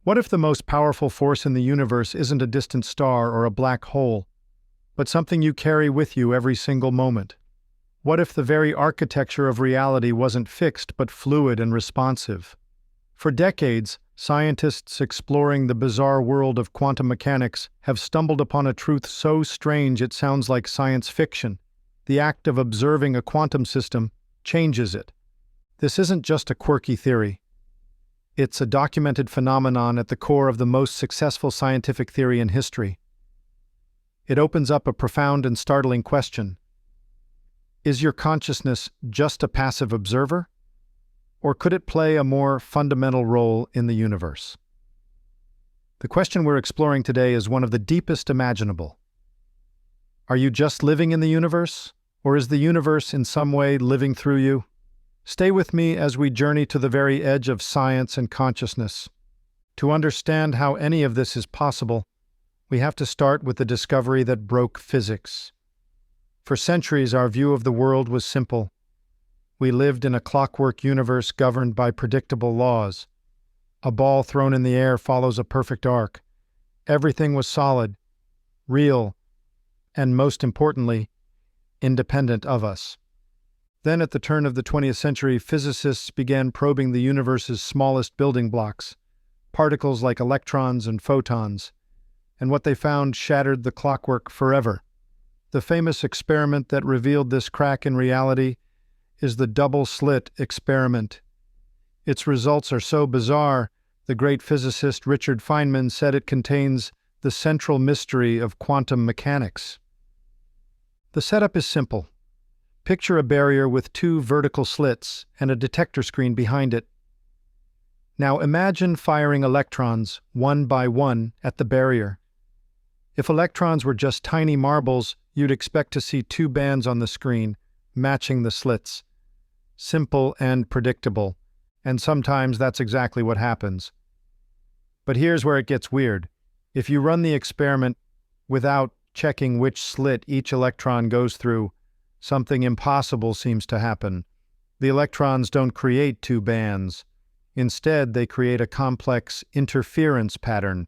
What if the most powerful force in the universe isn't a distant star or a black hole, but something you carry with you every single moment? What if the very architecture of reality wasn't fixed but fluid and responsive? For decades, scientists exploring the bizarre world of quantum mechanics have stumbled upon a truth so strange it sounds like science fiction. The act of observing a quantum system changes it. This isn't just a quirky theory. It's a documented phenomenon at the core of the most successful scientific theory in history. It opens up a profound and startling question. Is your consciousness just a passive observer? Or could it play a more fundamental role in the universe? The question we're exploring today is one of the deepest imaginable. Are you just living in the universe? Or is the universe in some way living through you? Stay with me as we journey to the very edge of science and consciousness. To understand how any of this is possible, we have to start with the discovery that broke physics. For centuries, our view of the world was simple. We lived in a clockwork universe governed by predictable laws. A ball thrown in the air follows a perfect arc. Everything was solid, real, and most importantly, independent of us. Then at the turn of the 20th century, physicists began probing the universe's smallest building blocks, particles like electrons and photons, and what they found shattered the clockwork forever. The famous experiment that revealed this crack in reality is the Double-Slit Experiment. Its results are so bizarre, the great physicist Richard Feynman said it contains the central mystery of quantum mechanics. The setup is simple. Picture a barrier with two vertical slits and a detector screen behind it. Now imagine firing electrons one by one at the barrier. If electrons were just tiny marbles, you'd expect to see two bands on the screen, matching the slits. Simple and predictable, and sometimes that's exactly what happens. But here's where it gets weird. If you run the experiment without checking which slit each electron goes through, something impossible seems to happen. The electrons don't create two bands. Instead, they create a complex interference pattern.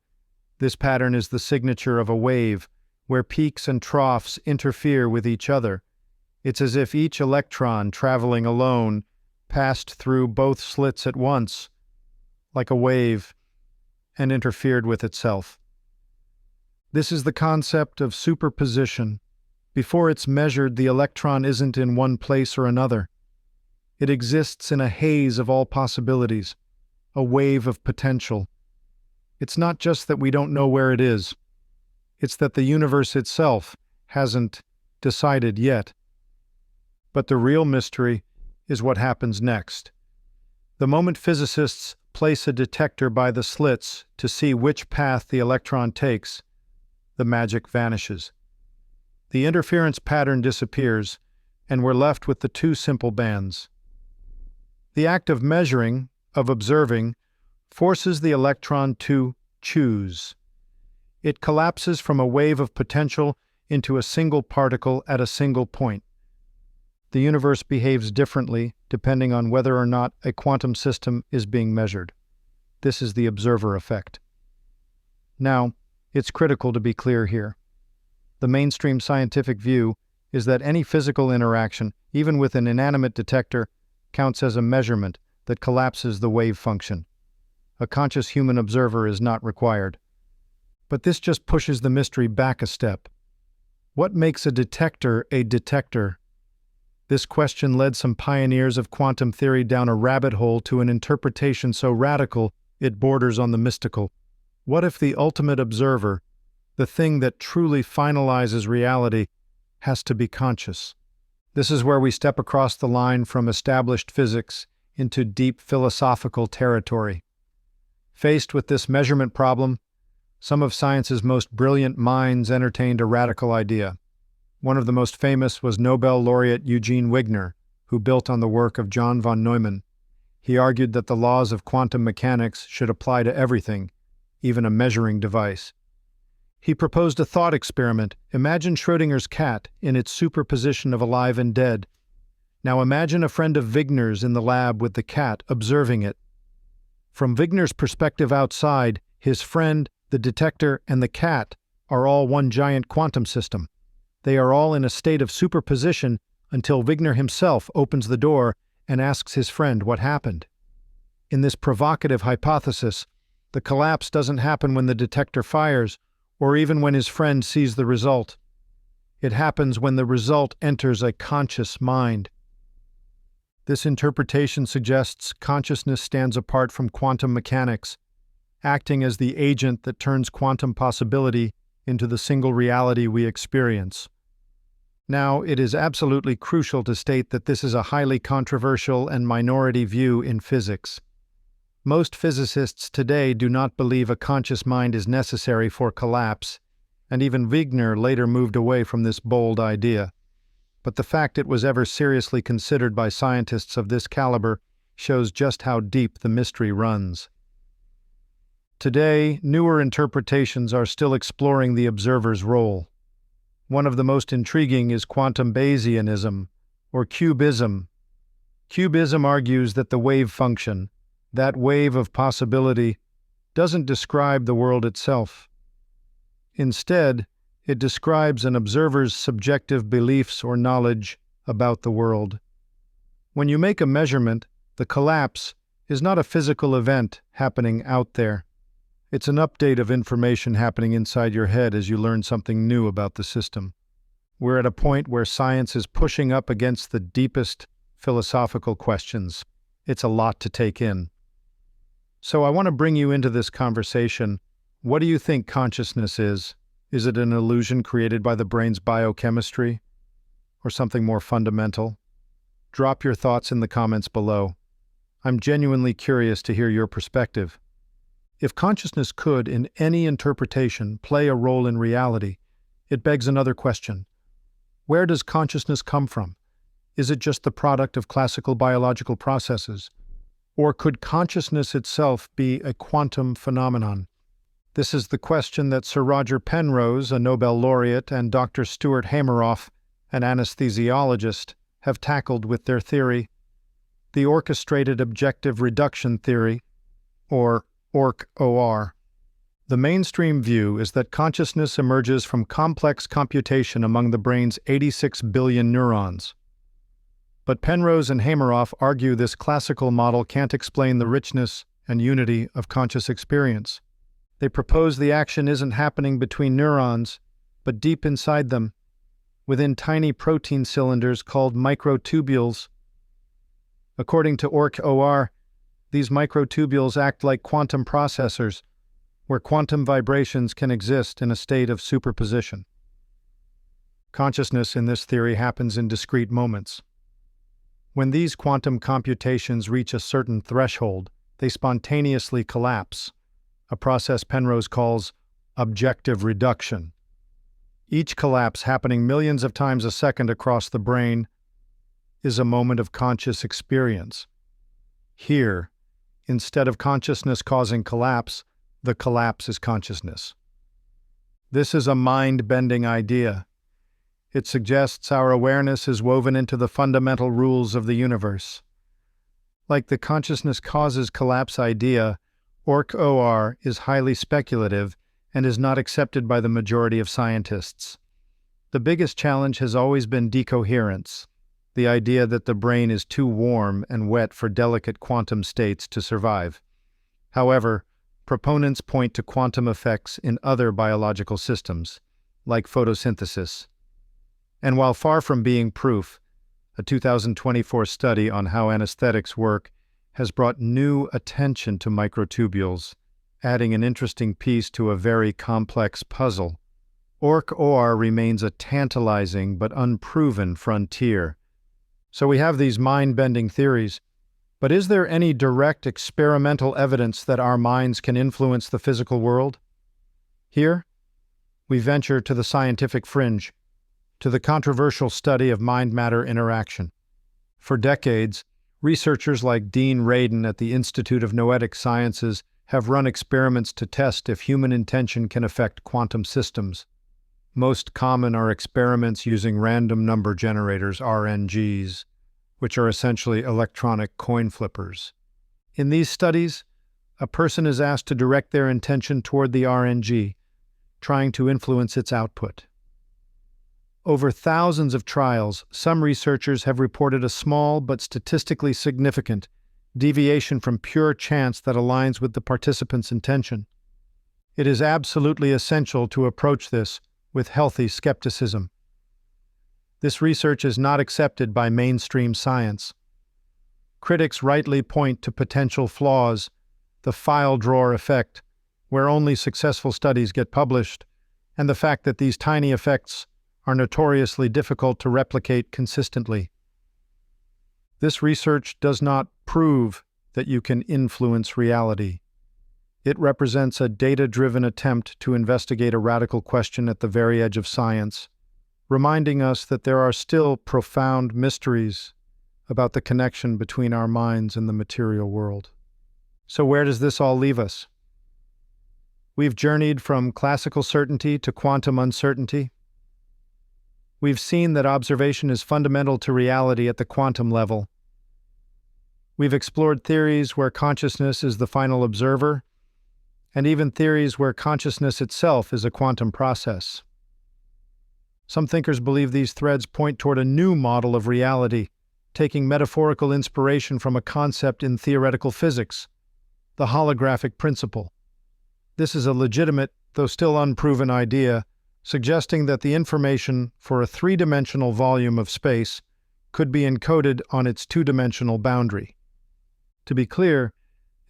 This pattern is the signature of a wave, where peaks and troughs interfere with each other. It's as if each electron, traveling alone, passed through both slits at once, like a wave, and interfered with itself. This is the concept of superposition. Before it's measured, the electron isn't in one place or another. It exists in a haze of all possibilities, a wave of potential. It's not just that we don't know where it is. It's that the universe itself hasn't decided yet. But the real mystery is what happens next. The moment physicists place a detector by the slits to see which path the electron takes, the magic vanishes. The interference pattern disappears, and we're left with the two simple bands. The act of measuring, of observing, forces the electron to choose. It collapses from a wave of potential into a single particle at a single point. The universe behaves differently depending on whether or not a quantum system is being measured. This is the observer effect. Now, it's critical to be clear here. The mainstream scientific view is that any physical interaction, even with an inanimate detector, counts as a measurement that collapses the wave function. A conscious human observer is not required. But this just pushes the mystery back a step. What makes a detector a detector? This question led some pioneers of quantum theory down a rabbit hole to an interpretation so radical it borders on the mystical. What if the ultimate observer, the thing that truly finalizes reality, has to be conscious? This is where we step across the line from established physics into deep philosophical territory. Faced with this measurement problem, some of science's most brilliant minds entertained a radical idea. One of the most famous was Nobel laureate Eugene Wigner, who built on the work of John von Neumann. He argued that the laws of quantum mechanics should apply to everything, even a measuring device. He proposed a thought experiment. Imagine Schrödinger's cat in its superposition of alive and dead. Now imagine a friend of Wigner's in the lab with the cat observing it. From Wigner's perspective outside, his friend, the detector, and the cat are all one giant quantum system. They are all in a state of superposition until Wigner himself opens the door and asks his friend what happened. In this provocative hypothesis, the collapse doesn't happen when the detector fires, or even when his friend sees the result. It happens when the result enters a conscious mind. This interpretation suggests consciousness stands apart from quantum mechanics, acting as the agent that turns quantum possibility into the single reality we experience. Now, it is absolutely crucial to state that this is a highly controversial and minority view in physics. Most physicists today do not believe a conscious mind is necessary for collapse, and even Wigner later moved away from this bold idea. But the fact it was ever seriously considered by scientists of this caliber shows just how deep the mystery runs. Today, newer interpretations are still exploring the observer's role. One of the most intriguing is quantum Bayesianism, or QBism. QBism argues that the wave function, that wave of possibility, doesn't describe the world itself. Instead, it describes an observer's subjective beliefs or knowledge about the world. When you make a measurement, the collapse is not a physical event happening out there. It's an update of information happening inside your head as you learn something new about the system. We're at a point where science is pushing up against the deepest philosophical questions. It's a lot to take in. So I want to bring you into this conversation. What do you think consciousness is? Is it an illusion created by the brain's biochemistry? Or something more fundamental? Drop your thoughts in the comments below. I'm genuinely curious to hear your perspective. If consciousness could, in any interpretation, play a role in reality, it begs another question. Where does consciousness come from? Is it just the product of classical biological processes? Or could consciousness itself be a quantum phenomenon? This is the question that Sir Roger Penrose, a Nobel laureate, and Dr. Stuart Hameroff, an anesthesiologist, have tackled with their theory, the orchestrated objective reduction theory, or Orch OR. The mainstream view is that consciousness emerges from complex computation among the brain's 86 billion neurons. But Penrose and Hameroff argue this classical model can't explain the richness and unity of conscious experience. They propose the action isn't happening between neurons, but deep inside them, within tiny protein cylinders called microtubules. According to Orch OR, these microtubules act like quantum processors, where quantum vibrations can exist in a state of superposition. Consciousness in this theory happens in discrete moments. When these quantum computations reach a certain threshold, they spontaneously collapse, a process Penrose calls objective reduction. Each collapse, happening millions of times a second across the brain, is a moment of conscious experience. Here, instead of consciousness causing collapse, the collapse is consciousness. This is a mind-bending idea. It suggests our awareness is woven into the fundamental rules of the universe. Like the consciousness causes collapse idea, Orch OR is highly speculative and is not accepted by the majority of scientists. The biggest challenge has always been decoherence, the idea that the brain is too warm and wet for delicate quantum states to survive. However, proponents point to quantum effects in other biological systems, like photosynthesis. And while far from being proof, a 2024 study on how anesthetics work has brought new attention to microtubules, adding an interesting piece to a very complex puzzle. Orch OR remains a tantalizing but unproven frontier. So we have these mind-bending theories, but is there any direct experimental evidence that our minds can influence the physical world? Here, we venture to the scientific fringe, to the controversial study of mind-matter interaction. For decades, researchers like Dean Radin at the Institute of Noetic Sciences have run experiments to test if human intention can affect quantum systems. Most common are experiments using random number generators, RNGs, which are essentially electronic coin flippers. In these studies, A person is asked to direct their intention toward the RNG, trying to influence its output. Over thousands of trials, some researchers have reported a small but statistically significant deviation from pure chance that aligns with the participant's intention. It is absolutely essential to approach this with healthy skepticism. This research is not accepted by mainstream science. Critics rightly point to potential flaws, the file drawer effect, where only successful studies get published, and the fact that these tiny effects are notoriously difficult to replicate consistently. This research does not prove that you can influence reality. It represents a data-driven attempt to investigate a radical question at the very edge of science, reminding us that there are still profound mysteries about the connection between our minds and the material world. So where does this all leave us? We've journeyed from classical certainty to quantum uncertainty. We've seen that observation is fundamental to reality at the quantum level. We've explored theories where consciousness is the final observer, and even theories where consciousness itself is a quantum process. Some thinkers believe these threads point toward a new model of reality, taking metaphorical inspiration from a concept in theoretical physics, the holographic principle. This is a legitimate, though still unproven idea, suggesting that the information for a three-dimensional volume of space could be encoded on its two-dimensional boundary. To be clear,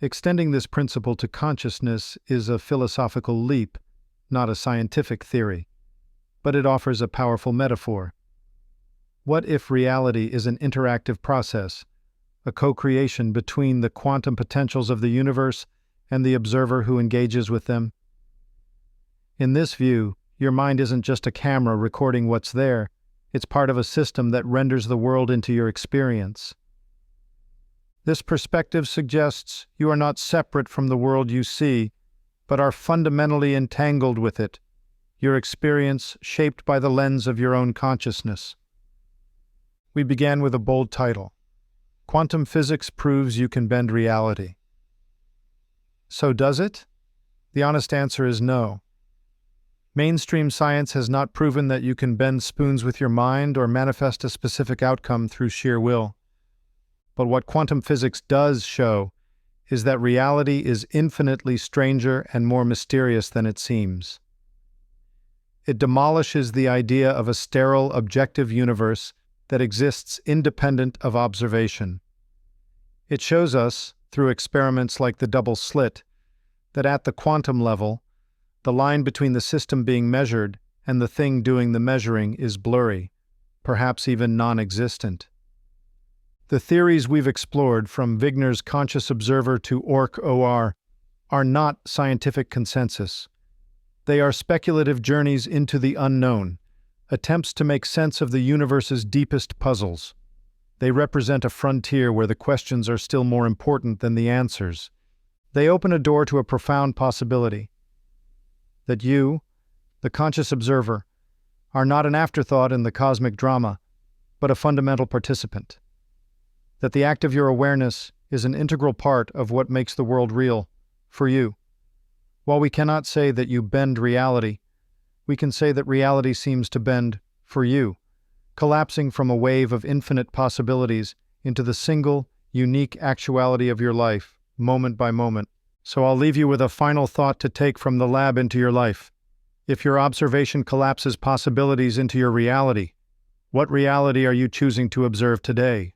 extending this principle to consciousness is a philosophical leap, not a scientific theory, but it offers a powerful metaphor. What if reality is an interactive process, a co-creation between the quantum potentials of the universe and the observer who engages with them? In this view, your mind isn't just a camera recording what's there, it's part of a system that renders the world into your experience. This perspective suggests you are not separate from the world you see, but are fundamentally entangled with it, your experience shaped by the lens of your own consciousness. We began with a bold title: Quantum Physics Proves You Can Bend Reality. So does it? The honest answer is no. Mainstream science has not proven that you can bend spoons with your mind or manifest a specific outcome through sheer will. But what quantum physics does show is that reality is infinitely stranger and more mysterious than it seems. It demolishes the idea of a sterile, objective universe that exists independent of observation. It shows us, through experiments like the double-slit, that at the quantum level, the line between the system being measured and the thing doing the measuring is blurry, perhaps even non-existent. The theories we've explored, from Wigner's conscious observer to Orch OR, are not scientific consensus. They are speculative journeys into the unknown, attempts to make sense of the universe's deepest puzzles. They represent a frontier where the questions are still more important than the answers. They open a door to a profound possibility: that you, the conscious observer, are not an afterthought in the cosmic drama, but a fundamental participant. That the act of your awareness is an integral part of what makes the world real, for you. While we cannot say that you bend reality, we can say that reality seems to bend for you, collapsing from a wave of infinite possibilities into the single, unique actuality of your life, moment by moment. So I'll leave you with a final thought to take from the lab into your life. If your observation collapses possibilities into your reality, what reality are you choosing to observe today?